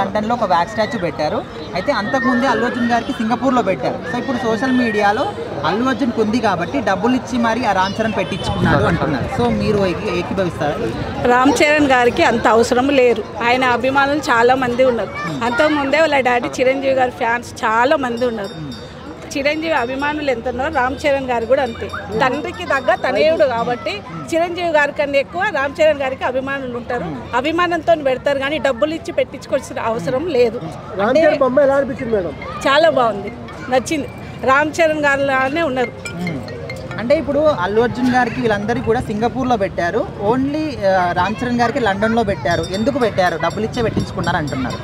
లండన్లో ఒక wax statue పెట్టారు. అయితే అంతకుముందే అల్లు అర్జున్ గారికి సింగపూర్లో పెట్టారు. సో ఇప్పుడు సోషల్ మీడియాలో అల్లు అర్జున్ ఉంది కాబట్టి డబ్బులు ఇచ్చి మరి ఆ రామ్ చరణ్ పెట్టించుకున్నాడు అంటున్నారు. సో మీరు ఏకీభవిస్తారు? రామ్ చరణ్ గారికి అంత అవసరం లేరు. ఆయన అభిమానులు చాలా మంది ఉన్నారు. అంతకుముందే వాళ్ళ డాడీ చిరంజీవి గారి ఫ్యాన్స్ చాలా మంది ఉన్నారు. చిరంజీవి అభిమానులు ఎంత ఉన్నారో రామ్ చరణ్ గారు కూడా అంతే. తండ్రికి తగ్గ తనయుడు కాబట్టి చిరంజీవి గారి కన్నా ఎక్కువ రామ్ చరణ్ గారికి అభిమానులు ఉంటారు. అభిమానంతో పెడతారు కానీ డబ్బులు ఇచ్చి పెట్టించుకోవాల్సిన అవసరం లేదు. చాలా బాగుంది, నచ్చింది. రామ్ చరణ్ గారు లానే ఉన్నారు. అంటే ఇప్పుడు అల్లు అర్జున్ గారికి వీళ్ళందరికీ కూడా సింగపూర్లో పెట్టారు, ఓన్లీ రామ్ చరణ్ గారికి లండన్లో పెట్టారు. ఎందుకు పెట్టారు? డబ్బులు ఇచ్చే పెట్టించుకున్నారు అంటున్నారు.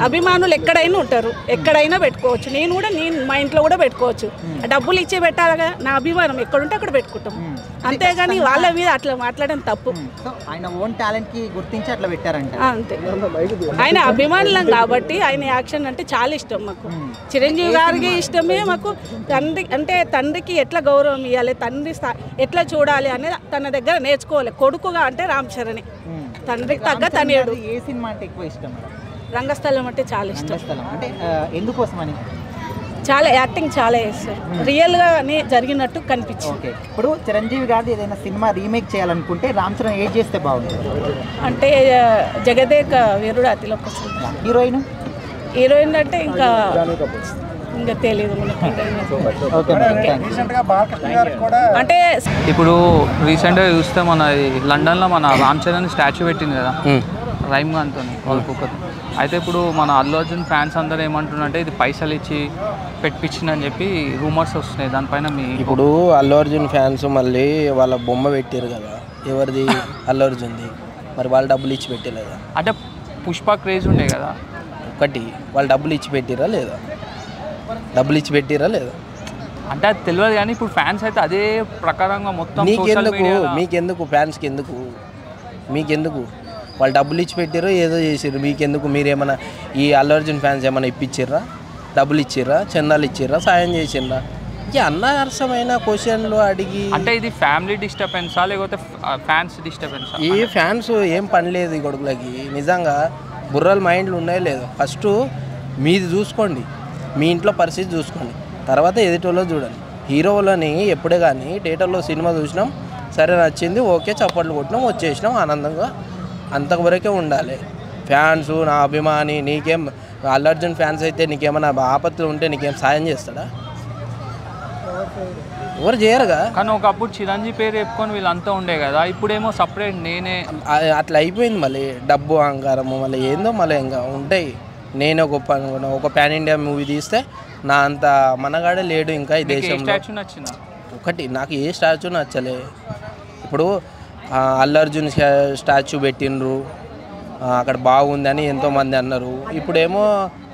అభిమానులు ఎక్కడైనా ఉంటారు, ఎక్కడైనా పెట్టుకోవచ్చు. నేను మా ఇంట్లో కూడా పెట్టుకోవచ్చు. డబ్బులు ఇచ్చే పెట్టాలిగా. నా అభిమానం ఎక్కడుంటే అక్కడ పెట్టుకుంటాం, అంతేగాని వాళ్ళ మీద అట్లా మాట్లాడడం తప్పు. ఆయన ఓన్ టాలెంట్ కి గుర్తించి అట్లా పెట్టారంట. అంతే, ఆయన అభిమానులం కాబట్టి ఆయన యాక్షన్ అంటే చాలా ఇష్టం మాకు. చిరంజీవి గారికి ఇష్టమే మాకు. తండ్రికి ఎట్లా గౌరవం ఇవ్వాలి, తండ్రి ఎట్లా చూడాలి అనేది తన దగ్గర నేర్చుకోవాలి. కొడుకుగా అంటే రామ్ చరణ్, తండ్రికి తగ్గ తనయుడు. ఏ సినిమా అంటే ఎక్కువ ఇష్టం? రంగస్థలం అంటే చాలా ఇష్టం. అంటే ఎందుకోసమని? చాలా యాక్టింగ్ చాలా చేస్తారు, రియల్గానే జరిగినట్టు కనిపించింది. ఓకే, ఇప్పుడు చిరంజీవి గారు ఏదైనా సినిమా రీమేక్ చేయాలనుకుంటే రామ్ చరణ్ ఏం చేస్తే బాగుంటుంది? అంటే జగదేక వీరుడు అతిలోక హీరోయిన్ అంటే ఇంకా తెలియదు అంటే. ఇప్పుడు రీసెంట్గా చూస్తే మన లండన్లో మన రామ్ చరణ్ స్టాచ్యూ పెట్టింది కదా రైమ్ గాన్తో వాళ్ళకొకరు. అయితే ఇప్పుడు మన అల్లు అర్జున్ ఫ్యాన్స్ అందరూ ఏమంటున్నారంటే ఇది పైసలు ఇచ్చి పెట్టించిందని చెప్పి రూమర్స్ వస్తున్నాయి. దానిపైన ఇప్పుడు అల్లు అర్జున్ ఫ్యాన్స్ మళ్ళీ వాళ్ళ బొమ్మ పెట్టారు కదా, ఎవరిది? అల్లు అర్జున్ది. మరి వాళ్ళు డబ్బులు ఇచ్చి పెట్టలేదా? అంటే పుష్ప క్రేజ్ ఉండే కదా ఒకటి, వాళ్ళు డబ్బులు ఇచ్చి పెట్టిరా లేదా? డబ్బులు ఇచ్చి పెట్టిరా లేదా అంటే అది తెలియదు. కానీ ఇప్పుడు ఫ్యాన్స్ అయితే అదే ప్రకారంగా మొత్తం మీకెందుకు ఫ్యాన్స్కి మీకెందుకు వాళ్ళు డబ్బులు ఇచ్చి పెట్టారో ఏదో చేసారు, మీకెందుకు? మీరేమన్నా ఈ అల్లు అర్జున్ ఫ్యాన్స్ ఏమైనా ఇప్పించారా? డబ్బులు ఇచ్చిర్రా? చందాలు ఇచ్చిర్రా? సాయం చేసిర్రా? ఇక అనావసరమైన క్వశ్చన్లు అడిగి. అంటే ఇది ఫ్యామిలీ డిస్టర్బెన్సా లేకపోతే ఫ్యాన్స్ డిస్టర్బెన్సా? ఈ ఫ్యాన్స్ ఏం పని లేదు ఈ కొడుకులకి. నిజంగా బుర్రలు మైండ్లు ఉన్నాయో లేదో. ఫస్ట్ మీది చూసుకోండి, మీ ఇంట్లో పరిస్థితి చూసుకోండి, తర్వాత ఎదుటోళ్ళు చూడండి. హీరోలని ఎప్పుడే కానీ థియేటర్లో సినిమా చూసినాం, సరే నచ్చింది, ఓకే, చప్పట్లు కొట్టినాం, వచ్చేసినాం ఆనందంగా, అంతవరకే ఉండాలి. ఫ్యాన్స్ నా అభిమాని, నీకేం అల్లు అర్జున్ ఫ్యాన్స్ అయితే నీకేమైనా ఆపత్తులు ఉంటే నీకేం సాయం చేస్తాడా? ఎవరు చేయరుగా. కానీ ఒకప్పుడు చిరంజీవి పేరు చెప్పుకొని వీళ్ళంతా ఉండే కదా, ఇప్పుడేమో సపరేట్ నేనే అట్లా అయిపోయింది. మళ్ళీ డబ్బు అహంకారము మళ్ళీ ఏందో మళ్ళీ ఇంకా ఉంటాయి. నేనే గొప్ప అనుకున్నా. ఒక పాన్ ఇండియా మూవీ తీస్తే నా అంత మనగాడే లేడు ఇంకా ఈ దేశంలో. ఒకటి, నాకు ఏ స్టాచ్యూ నచ్చలే. ఇప్పుడు అల్లు అర్జున్ స్టాచ్యూ పెట్టిండ్రు, అక్కడ బాగుందని ఎంతోమంది అన్నారు. ఇప్పుడేమో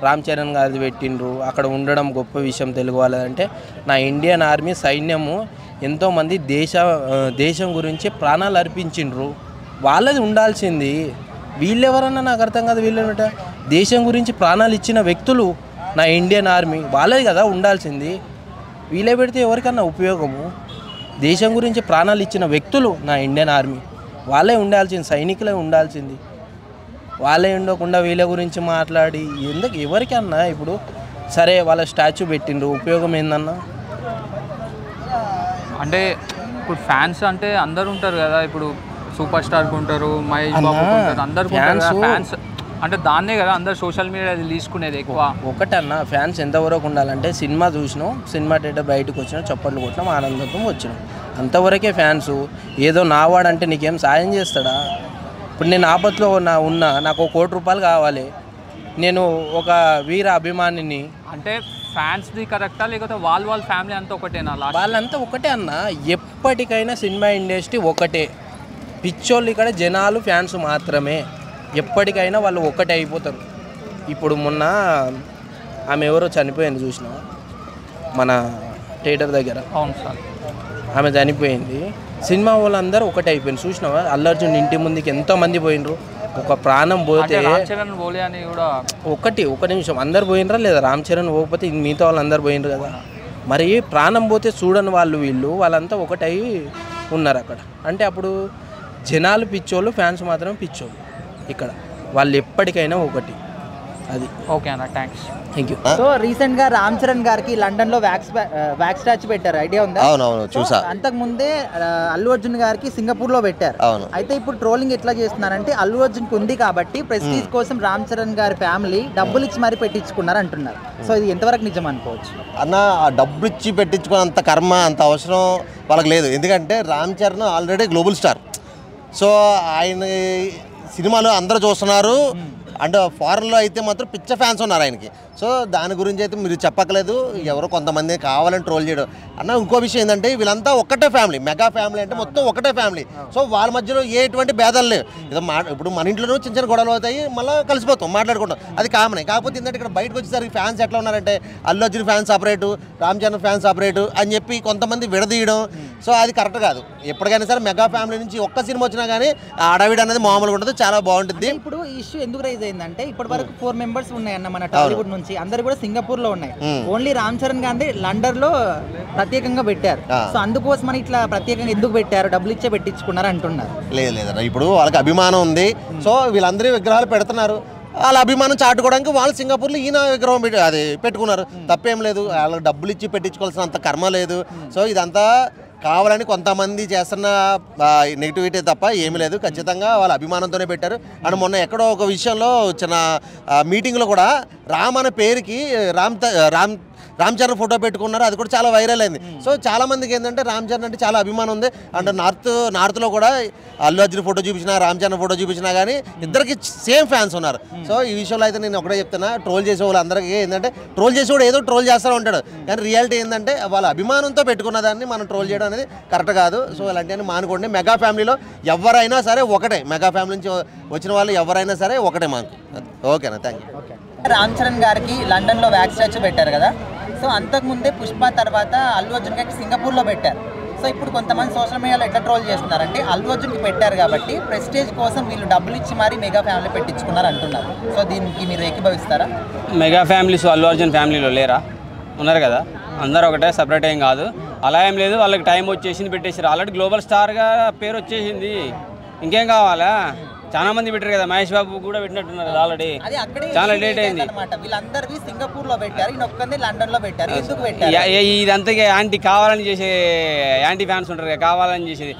రామ్ చరణ్ గారిది పెట్టిండ్రు, అక్కడ ఉండడం గొప్ప విషయం తెలుగు వాళ్ళదంటే. నా ఇండియన్ ఆర్మీ సైన్యము ఎంతోమంది దేశం గురించి ప్రాణాలు అర్పించిండ్రు, వాళ్ళది ఉండాల్సింది. వీళ్ళెవరన్నా నాకు అర్థం కాదు. వీళ్ళేమిట దేశం గురించి ప్రాణాలు ఇచ్చిన వ్యక్తులు నా ఇండియన్ ఆర్మీ, వాళ్ళది కదా ఉండాల్సింది. వీళ్ళే పెడితే ఎవరికన్నా ఉపయోగము? దేశం గురించి ప్రాణాలు ఇచ్చిన వ్యక్తులు నా ఇండియన్ ఆర్మీ, వాళ్ళే ఉండాల్సింది, సైనికులే ఉండాల్సింది. వాళ్ళే ఉండకుండా వీళ్ళ గురించి మాట్లాడి ఎందుకు? ఎవరికన్నా ఇప్పుడు సరే వాళ్ళ స్టాచ్యూ పెట్టిండ్రు, ఉపయోగం ఏందన్నా? అంటే ఇప్పుడు ఫ్యాన్స్ అంటే అందరు ఉంటారు కదా, ఇప్పుడు సూపర్ స్టార్కి ఉంటారు, మహేష్ బాబుకి ఉంటారు, అందరు ఫ్యాన్స్ అంటే దాన్నే కదా అందరు సోషల్ మీడియా తీసుకునేది ఎక్కువ. ఒకటన్నా ఫ్యాన్స్ ఎంతవరకు ఉండాలంటే సినిమా చూసినాం, సినిమా థియేటర్ బయటకు వచ్చినాం, చప్పట్లు కొట్టినాం, ఆనందంతో వచ్చినాం, అంతవరకే ఫ్యాన్స్. ఏదో నావాడంటే నీకేం సాయం చేస్తాడా? ఇప్పుడు నేను ఆపత్లో నాకు ₹1 కోటి కావాలి, నేను ఒక వీర అభిమానిని అంటే ఫ్యాన్స్ది కరెక్టా లేకపోతే వాళ్ళ ఫ్యామిలీ అంతా ఒకటేనా? వాళ్ళంతా ఒకటే అన్న. ఎప్పటికైనా సినిమా ఇండస్ట్రీ ఒకటే. పిచ్చోళ్ళు ఇక్కడ జనాలు ఫ్యాన్స్ మాత్రమే. ఎప్పటికైనా వాళ్ళు ఒకటే అయిపోతారు. ఇప్పుడు మొన్న ఆమె ఎవరో చనిపోయింది చూసినా మన థియేటర్ దగ్గర. అవును సార్, ఆమె చనిపోయింది. సినిమా వాళ్ళందరూ ఒకటే అయిపోయింది చూసినావా? అల్లు అర్జున్ ఇంటి ముందుకి ఎంతోమంది పోయినరు. ఒక ప్రాణం పోతే ఒక నిమిషం అందరు పోయినరా లేదా? రామ్ చరణ్ పోకపోతే మిగతా వాళ్ళు అందరు పోయినరు కదా. మరి ప్రాణం పోతే చూడని వాళ్ళంతా ఒకటై ఉన్నారు అక్కడ. అంటే అప్పుడు జనాలు పిచ్చోళ్ళు, ఫ్యాన్స్ మాత్రం పిచ్చోళ్ళు ఇక్కడ. వాళ్ళు ఎప్పటికైనా ఒకటి. అది ఓకే అన్న, thanks. Thank you. So recent గా రామ్ చరణ్ గారికి లండన్ లో వ్యాక్స్ స్టాచ్యూ పెట్టారు, ఐడియా ఉందా? అవునవును చూసా. అంతకు ముందే అల్లు అర్జున్ గారికి సింగపూర్ లో పెట్టారు. అవును. అయితే ఇప్పుడు ట్రోలింగ్ ఎట్లా చేస్తున్నారంటే అల్లు అర్జున్ ఉంది కాబట్టి ప్రెస్టీజ్ కోసం రామ్ చరణ్ గారి ఫ్యామిలీ డబ్బులు ఇచ్చి మరీ పెట్టించుకున్నారు అంటున్నారు. సో ఇది ఎంతవరకు నిజం అనుకోవచ్చు? అన్న, ఆ డబ్బులు ఇచ్చి పెట్టించుకున్నంత కర్మ అంత అవసరం వాళ్ళకి లేదు. ఎందుకంటే Ram Charan already global star. So ఆయన సినిమాలు అందరూ చూస్తున్నారు. అండ్ ఫారెన్లో అయితే మాత్రం పిచ్చ ఫ్యాన్స్ ఉన్నారు ఆయనకి. సో దాని గురించి అయితే మీరు చెప్పక్కలేదు. ఎవరో కొంతమంది కావాలని ట్రోల్ చేయడం అన్న. ఇంకో విషయం ఏంటంటే వీళ్ళంతా ఒక్కటే ఫ్యామిలీ, మెగా ఫ్యామిలీ అంటే మొత్తం ఒకటే ఫ్యామిలీ. సో వాళ్ళ మధ్యలో ఎటువంటి భేదాలు లేవు. ఏదో ఇప్పుడు మన ఇంట్లోనూ చిన్న చిన్న గొడవలు అవుతాయి, మళ్ళీ కలిసిపోతాం, మాట్లాడుకుంటాం, అది కామనే. కాకపోతే ఏంటంటే ఇక్కడ బయటకు వచ్చేసరికి ఫ్యాన్స్ ఎట్లా ఉన్నారంటే Allu Arjun fans separate, Ram Charan fans separate అని చెప్పి కొంతమంది విడదీయడం. సో అది కరెక్ట్ కాదు. ఎప్పటికైనా సరే మెగా ఫ్యామిలీ నుంచి ఒక్క సినిమా వచ్చినా కానీ ఆ అడవిడ అనేది మామూలుగా ఉంటుంది, చాలా బాగుంటుంది. ఇప్పుడు ఈ ఇష్యూ ఎందుకు రైజ్ అయిందంటే ఇప్పటి వరకు 4 మెంబర్స్ ఉన్నాయన్న మన టాలీవుడ్ నుంచి, అందరు కూడా సింగపూర్ లో ఉన్నాయి. ఓన్లీ రామ్ చరణ్ గాంధీ లండన్ లో ప్రత్యేకంగా పెట్టారు. సో అందుకోసం ఇట్లా ప్రత్యేకంగా ఎందుకు పెట్టారు, డబ్బులు ఇచ్చే పెట్టించుకున్నారు అంటున్నారు. లేదన్న, ఇప్పుడు వాళ్ళకి అభిమానం ఉంది. సో వీళ్ళందరూ విగ్రహాలు పెడుతున్నారు, వాళ్ళ అభిమానం చాటుకోవడానికి వాళ్ళు సింగపూర్లో ఈయన విగ్రహం అది పెట్టుకున్నారు, తప్పేం లేదు. వాళ్ళకి డబ్బులు ఇచ్చి పెట్టించుకోవాల్సిన అంత కర్మ లేదు. సో ఇదంతా కావాలని కొంతమంది చేస్తున్న నెగిటివిటీ తప్ప ఏమీ లేదు. ఖచ్చితంగా వాళ్ళ అభిమానంతోనే పెట్టారు. అండ్ మొన్న ఎక్కడో ఒక విషయంలో చిన్న మీటింగ్లో కూడా రామ్ అనే పేరుకి రామ్ చరణ్ ఫోటో పెట్టుకున్నారు, అది కూడా చాలా వైరల్ అయింది. సో చాలా మందికి ఏంటంటే రామ్ చరణ్ అంటే చాలా అభిమానం ఉంది. అండ్ నార్త్లో కూడా అల్లు అర్జున్ ఫోటో చూపించినా, రామ్ చరణ్ ఫోటో చూపించినా కానీ ఇద్దరికి సేమ్ ఫ్యాన్స్ ఉన్నారు. సో ఈ విషయంలో అయితే నేను ఒకటే చెప్తున్నా, ట్రోల్ చేసే వాళ్ళు అందరికీ ఏంటంటే ట్రోల్ చేసేవాడు ఏదో ట్రోల్ చేస్తూ ఉంటాడు, కానీ రియాలిటీ ఏంటంటే వాళ్ళ అభిమానంతో పెట్టుకున్న దాన్ని మనం ట్రోల్ చేయడం అనేది కరెక్ట్ కాదు. సో అలాంటివన్నీ మానుకోండి. మెగా ఫ్యామిలీలో ఎవరైనా సరే ఒకటే, మెగా ఫ్యామిలీ నుంచి వచ్చిన వాళ్ళు ఎవరైనా సరే ఒకటే మాకు. ఓకేనా, థ్యాంక్ యూ. రామ్ చరణ్ గారికి లండన్ లో వ్యాక్స్ స్టాచ్యూ పెట్టారు కదా. సో అంతకుముందే పుష్ప తర్వాత అల్లు అర్జున్ గారికి సింగపూర్లో పెట్టారు. సో ఇప్పుడు కొంతమంది సోషల్ మీడియాలో ఎట్లా ట్రోల్ చేస్తున్నారంటే అల్లు అర్జున్కి పెట్టారు కాబట్టి ప్రెస్టేజ్ కోసం వీళ్ళు డబ్బులు ఇచ్చి మరీ మెగా ఫ్యామిలీ పెట్టించుకున్నారు అంటున్నారు. సో దీనికి మీరు ఏకీభవిస్తారా? మెగా ఫ్యామిలీస్ అల్లు అర్జున్ ఫ్యామిలీలో లేరా? ఉన్నారు కదా, అందరూ ఒకటే, సపరేట్ ఏం కాదు. అలా ఏం లేదు, వాళ్ళకి టైం వచ్చేసింది, పెట్టేసారు. ఆల్రెడీ గ్లోబల్ స్టార్గా పేరు వచ్చేసింది, ఇంకేం కావాలా? చాలా మంది పెట్టారు కదా, మహేష్ బాబు కూడా పెట్టినట్టున్నారు ఆల్రెడీ, చాలా లేట్ అయింది. ఇదంతా యాంటీ కావాలని చేసే యాంటీ ఫ్యాన్స్ ఉంటారు కదా, కావాలని చేసేది.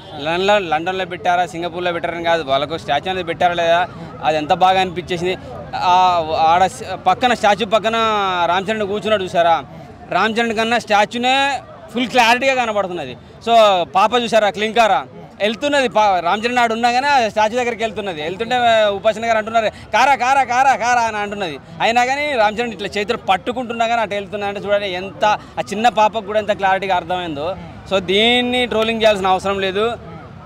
లండన్లో పెట్టారా, సింగపూర్లో పెట్టారని కాదు, వాళ్ళకు స్టాచ్యూ అనేది పెట్టారా లేదా, అది ఎంత బాగా అనిపించేసింది. ఆడ పక్కన స్టాచ్యూ పక్కన రామ్ చరణ్ కూర్చున్నాడు చూసారా, రామ్ చరణ్ కన్నా స్టాచ్యూనే ఫుల్ క్లారిటీగా కనబడుతున్నది. సో పాప చూసారా, క్లింకారా వెళ్తున్నది, రామ్ చరణ్ ఆడు ఉన్నా కానీ స్టాచ్యూ దగ్గరికి వెళ్తుంటే ఉపాసన గారు అంటున్నారు కారా కారా కారా కారా అని అంటున్నది. అయినా కానీ రామ్ చరణ్ ఇట్లా చేతులు పట్టుకుంటున్నా కానీ అటు వెళ్తున్నా అంటే చూడండి ఎంత ఆ చిన్న పాపకు కూడా ఎంత క్లారిటీగా అర్థమైందో. సో దీన్ని ట్రోలింగ్ చేయాల్సిన అవసరం లేదు.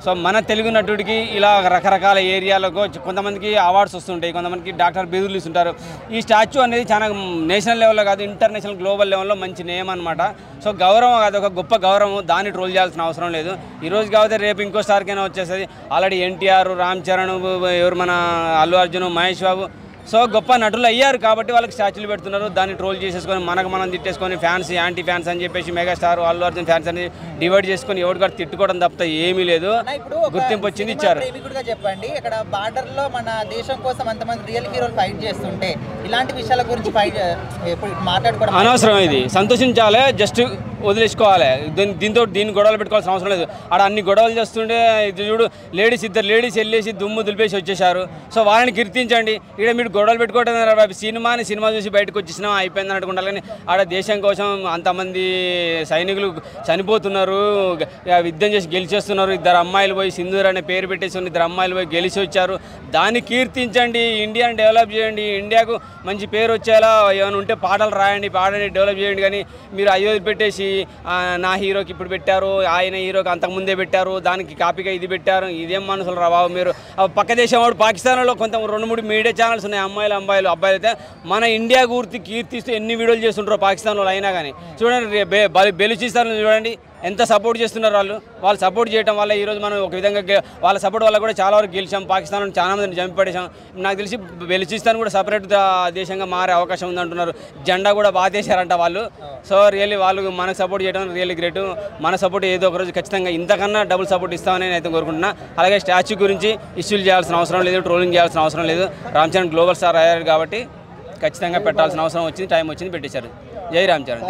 సో మన తెలుగు నటుడికి ఇలా రకరకాల ఏరియాలకు కొంతమందికి అవార్డ్స్ వస్తుంటాయి, కొంతమందికి డాక్టర్ బిరుదులు ఇస్తుంటారు. ఈ స్టాచ్యూ అనేది చాలా నేషనల్ లెవెల్లో కాదు, ఇంటర్నేషనల్ గ్లోబల్ లెవెల్లో మంచి నేమ్ అనమాట. సో గౌరవం కాదు, ఒక గొప్ప గౌరవం, దాన్ని ట్రోల్ చేయాల్సిన అవసరం లేదు. ఈరోజు కాకపోతే రేపు ఇంకో స్టార్కైనా వచ్చేస్తుంది. ఆల్రెడీ ఎన్టీఆర్, రామ్ చరణ్, ఎవరు మన అల్లు అర్జున్, మహేష్ బాబు సో గొప్ప నటులు అయ్యారు కాబట్టి వాళ్ళకి స్టాచ్యూలు పెడుతున్నారు. దాన్ని ట్రోల్ చేసేసుకొని మనకు మనం తిట్టేసుకొని ఫ్యాన్స్ యాంటీ ఫ్యాన్స్ అని చెప్పేసి మెగాస్టార్ అల్లు అర్జున్ ఫ్యాన్స్ అని డివైడ్ చేసుకొని ఎవరు కూడా తిట్టుకోవడం తప్ప ఏమీ లేదు. గుర్తింపు వచ్చింది, ఇచ్చారు. చెప్పండి, ఇక్కడ బార్డర్ లో మన దేశం కోసం అంతమంది రియల్ హీరోలు ఫైట్ చేస్తుంటే ఇలాంటి విషయాల గురించి మాట్లాడుకోవడం అనవసరం. ఇది సంతోషించాలి, జస్ట్ వదిలేసుకోవాలి. దీన్ని గొడవలు పెట్టుకోవాల్సిన అవసరం లేదు. ఆడ అన్ని గొడవలు చేస్తుంటే ఇది చూడు, ఇద్దరు లేడీస్ వెళ్ళేసి దుమ్ము దులిపేసి వచ్చేసారు. సో వాళ్ళని కీర్తించండి. ఇక్కడ మీరు గొడవలు పెట్టుకోవడం సినిమా చూసి బయటకు వచ్చేసినా అయిపోయింది అనుకుంటారు, కానీ ఆడ దేశం కోసం అంతమంది సైనికులు చనిపోతున్నారు, యుద్ధం చేసి గెలిచేస్తున్నారు. 2 అమ్మాయిలు పోయి సింధూర్ అనే పేరు పెట్టేసి 2 అమ్మాయిలు పోయి గెలిచి వచ్చారు. దాన్ని కీర్తించండి, ఇండియాని డెవలప్ చేయండి, ఇండియాకు మంచి పేరు వచ్చేలా ఏమైనా ఉంటే పాటలు రాయండి, పాడండి, డెవలప్ చేయండి. కానీ మీరు అయ్యో పెట్టేసి నా హీరోకి ఇప్పుడు పెట్టారు, ఆయన హీరోకి అంతకుముందే పెట్టారు, దానికి కాపీగా ఇది పెట్టారు, ఇదేం మనసులు రా బాబు మీరు. పక్క దేశం వాడు పాకిస్తాన్లో కొంత 2-3 మీడియా ఛానల్స్ ఉన్నాయి, అబ్బాయిలు అయితే మన ఇండియా గురించి కీర్తిస్తూ ఎన్ని వీడియోలు చేస్తుంటారో పాకిస్తాన్లో అయినా కానీ. చూడండి బెలూచిస్తాన్లో చూడండి, ఎంత సపోర్ట్ చేస్తున్నారు వాళ్ళు సపోర్ట్ చేయడం వల్ల ఈరోజు మనం ఒక విధంగా వాళ్ళ సపోర్ట్ వల్ల కూడా చాలా వరకు గెలిచాం. పాకిస్తాన్ చాలా మందిని చంపిపడేసాం. నాకు తెలిసి బెలూచిస్తాన్ కూడా సపరేట్ దేశంగా మారే అవకాశం ఉందంటున్నారు. జెండా కూడా బాధేశారంట వాళ్ళు. సో రియల్లీ వాళ్ళు మనకు సపోర్ట్ చేయడం రియల్లీ గ్రేట్. మన సపోర్ట్ ఏదో ఒక రోజు ఖచ్చితంగా ఇంతకన్నా డబుల్ సపోర్ట్ ఇస్తామని నేను అయితే కోరుకుంటున్నా. అలాగే స్టాచ్యూ గురించి ఇష్యూలు చేయాల్సిన అవసరం లేదు, ట్రోలింగ్ చేయాల్సిన అవసరం లేదు. రామ్ చరణ్ గ్లోబల్ స్టార్ అయ్యారు కాబట్టి ఖచ్చితంగా పెట్టాల్సిన అవసరం వచ్చింది, టైం వచ్చింది, పెట్టేశారు. జై రామ్ చరణ్.